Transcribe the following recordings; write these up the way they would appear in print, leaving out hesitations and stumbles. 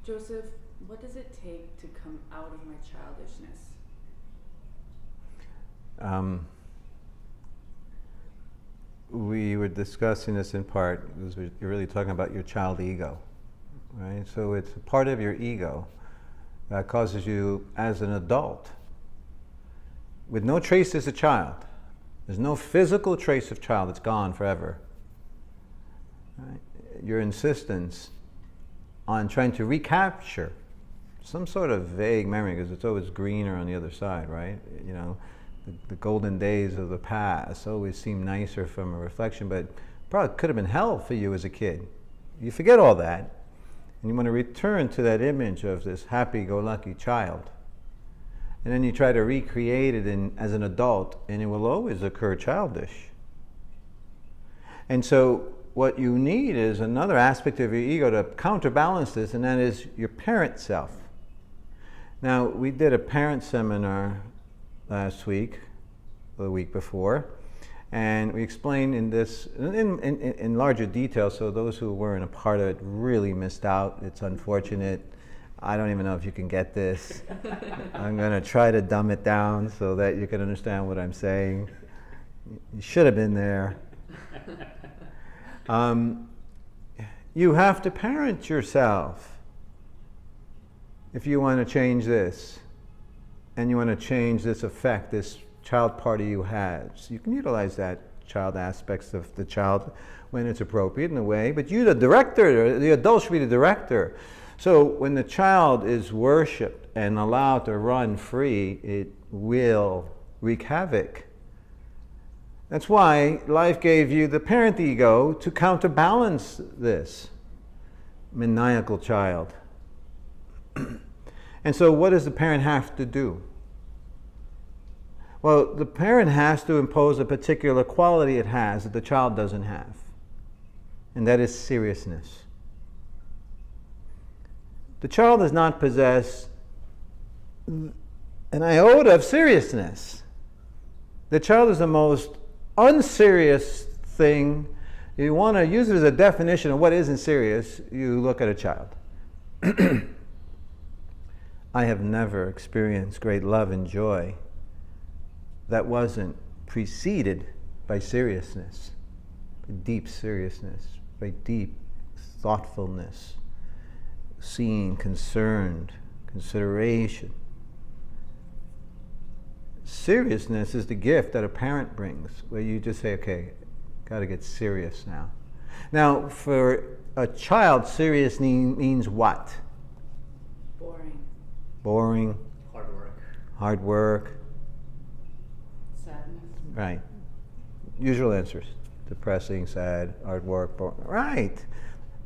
Joseph, what does it take to come out of my childishness? We were discussing this in part because you're really talking about your child ego, right? So it's a part of your ego that causes you, as an adult, with no trace as a child, there's no physical trace of child, it's gone forever. Right? Your insistence on trying to recapture some sort of vague memory, because it's always greener on the other side, right? You know, the golden days of the past always seem nicer from a reflection, but probably could have been hell for you as a kid. You forget all that, and you want to return to that image of this happy-go-lucky child. And then you try to recreate it as an adult, and it will always occur childish. And so what you need is another aspect of your ego to counterbalance this, and that is your parent self. Now, we did a parent seminar last week, or the week before, and we explained in this in larger detail, so those who weren't a part of it really missed out. It's unfortunate. I don't even know if you can get this. I'm going to try to dumb it down so that you can understand what I'm saying. You should have been there. You have to parent yourself if you want to change this, and you want to change this effect, this child party you had. So you can utilize that child aspects of the child when it's appropriate in a way, but you, the director, the adult, should be the director. So when the child is worshipped and allowed to run free, it will wreak havoc. That's why life gave you the parent ego to counterbalance this maniacal child. And so what does the parent have to do? Well, the parent has to impose a particular quality it has that the child doesn't have, and that is seriousness. The child does not possess an iota of seriousness. The child is the most unserious thing. You want to use it as a definition of what isn't serious, you look at a child. I have never experienced great love and joy that wasn't preceded by seriousness, by deep seriousness, by deep thoughtfulness, seeing, concerned, consideration. Seriousness is the gift that a parent brings, where you just say, okay, got to get serious now. Now, for a child, serious means what? Boring. Boring. Hard work. Hard work. Sadness. Right. Usual answers. Depressing, sad, hard work, boring. Right.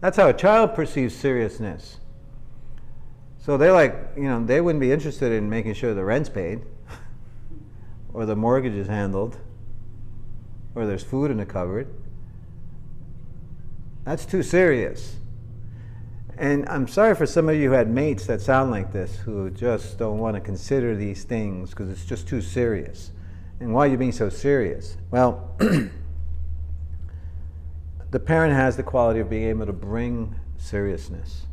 That's how a child perceives seriousness. So they're like, they wouldn't be interested in making sure the rent's paid, or the mortgage is handled, or there's food in the cupboard. That's too serious. And I'm sorry for some of you who had mates that sound like this, who just don't want to consider these things because it's just too serious. And why are you being so serious? Well, the parent has the quality of being able to bring seriousness.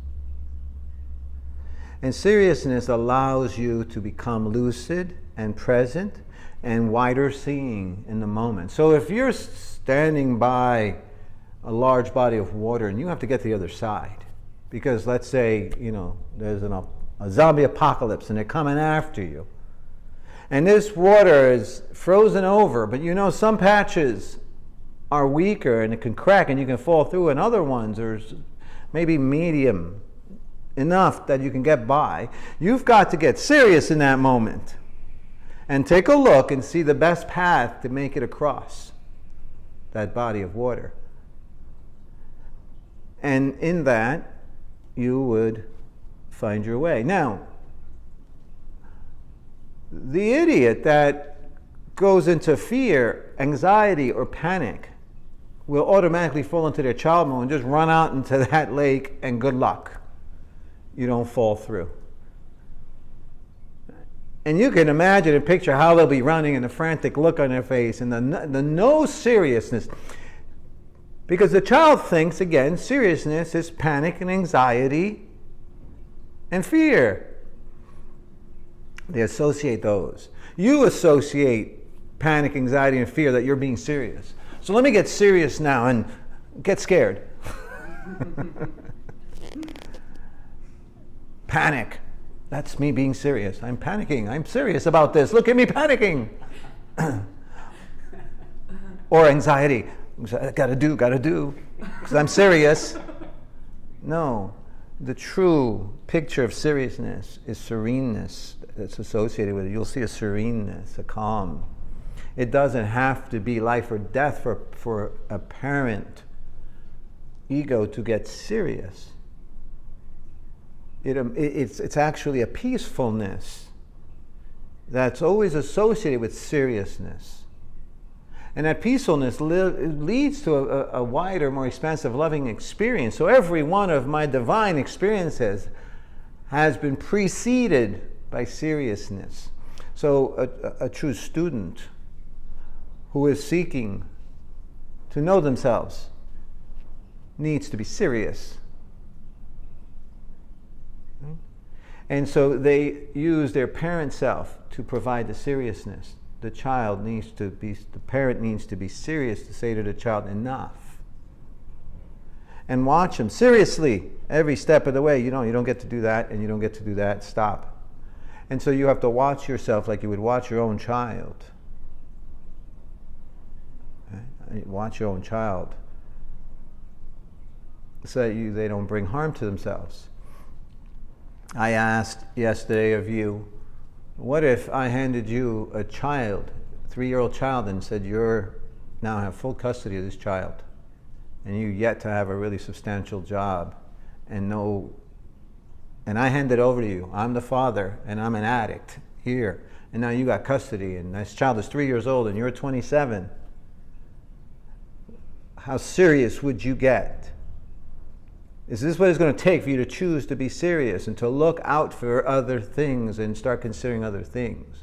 And seriousness allows you to become lucid and present and wider seeing in the moment. So if you're standing by a large body of water and you have to get to the other side, because let's say, there's a zombie apocalypse and they're coming after you, and this water is frozen over, but some patches are weaker and it can crack and you can fall through, and other ones are maybe medium enough that you can get by. You've got to get serious in that moment and take a look and see the best path to make it across that body of water. And in that, you would find your way. Now, the idiot that goes into fear, anxiety, or panic will automatically fall into their child mode and just run out into that lake, and good luck. You don't fall through. And you can imagine and picture how they'll be running and the frantic look on their face and the no seriousness. Because the child thinks, again, seriousness is panic and anxiety and fear. They associate those. You associate panic, anxiety, and fear that you're being serious. So let me get serious now and get scared. Panic. That's me being serious. I'm panicking. I'm serious about this. Look at me panicking. Or anxiety. Gotta do, because I'm serious. No. The true picture of seriousness is sereness that's associated with it. You'll see a sereneness, a calm. It doesn't have to be life or death for a parent ego to get serious. It's actually a peacefulness that's always associated with seriousness. And that peacefulness leads to a wider, more expansive, loving experience. So every one of my divine experiences has been preceded by seriousness. So a true student who is seeking to know themselves needs to be serious. And so they use their parent self to provide the seriousness. The parent needs to be serious to say to the child, enough. And watch them seriously every step of the way. You don't get to do that, and you don't get to do that. Stop. And so you have to watch yourself like you would watch your own child. Okay? Watch your own child so that they don't bring harm to themselves. I asked yesterday of you, what if I handed you a child, 3-year-old child, and said you're now have full custody of this child, and you yet to have a really substantial job, and I hand it over to you. I'm the father, and I'm an addict here, and now you got custody, and this child is 3 years old, and you're 27. How serious would you get? Is this what it's going to take for you to choose to be serious and to look out for other things and start considering other things?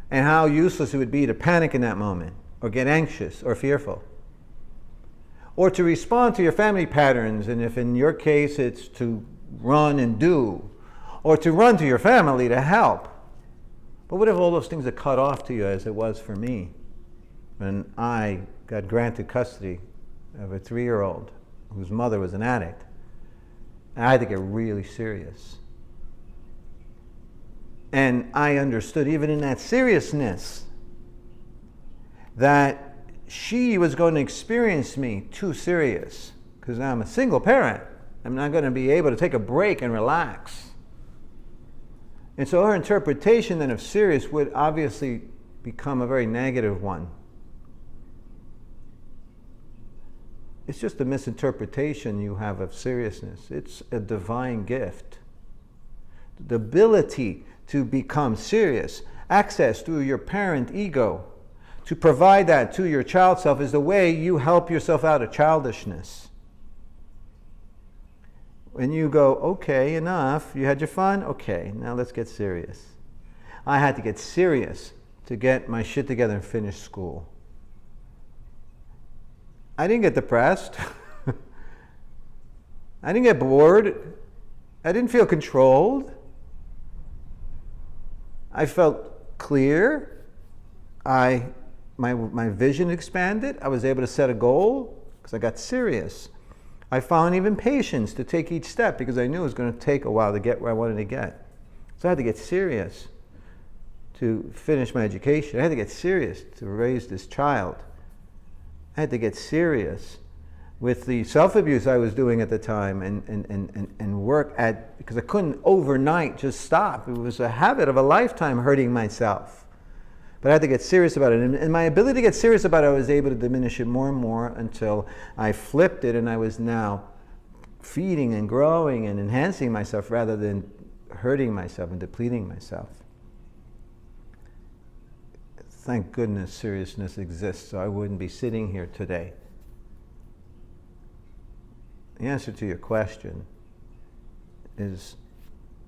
And how useless it would be to panic in that moment, or get anxious or fearful. Or to respond to your family patterns, and if in your case it's to run and do, or to run to your family to help. But what if all those things are cut off to you, as it was for me when I got granted custody of a 3-year-old whose mother was an addict? And I had to get really serious. And I understood, even in that seriousness, that she was going to experience me too serious, because I'm a single parent. I'm not going to be able to take a break and relax. And so her interpretation then of serious would obviously become a very negative one. It's just a misinterpretation you have of seriousness. It's a divine gift. The ability to become serious, access through your parent ego, to provide that to your child self, is the way you help yourself out of childishness. When you go, okay, enough, you had your fun? Okay, now let's get serious. I had to get serious to get my shit together and finish school. I didn't get depressed. I didn't get bored. I didn't feel controlled. I felt clear. My vision expanded. I was able to set a goal because I got serious. I found even patience to take each step because I knew it was going to take a while to get where I wanted to get. So I had to get serious to finish my education. I had to get serious to raise this child. I had to get serious with the self-abuse I was doing at the time and work at, because I couldn't overnight just stop. It was a habit of a lifetime hurting myself. But I had to get serious about it. And my ability to get serious about it, I was able to diminish it more and more until I flipped it, and I was now feeding and growing and enhancing myself rather than hurting myself and depleting myself. Thank goodness seriousness exists, so I wouldn't be sitting here today. The answer to your question is,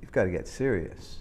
you've got to get serious.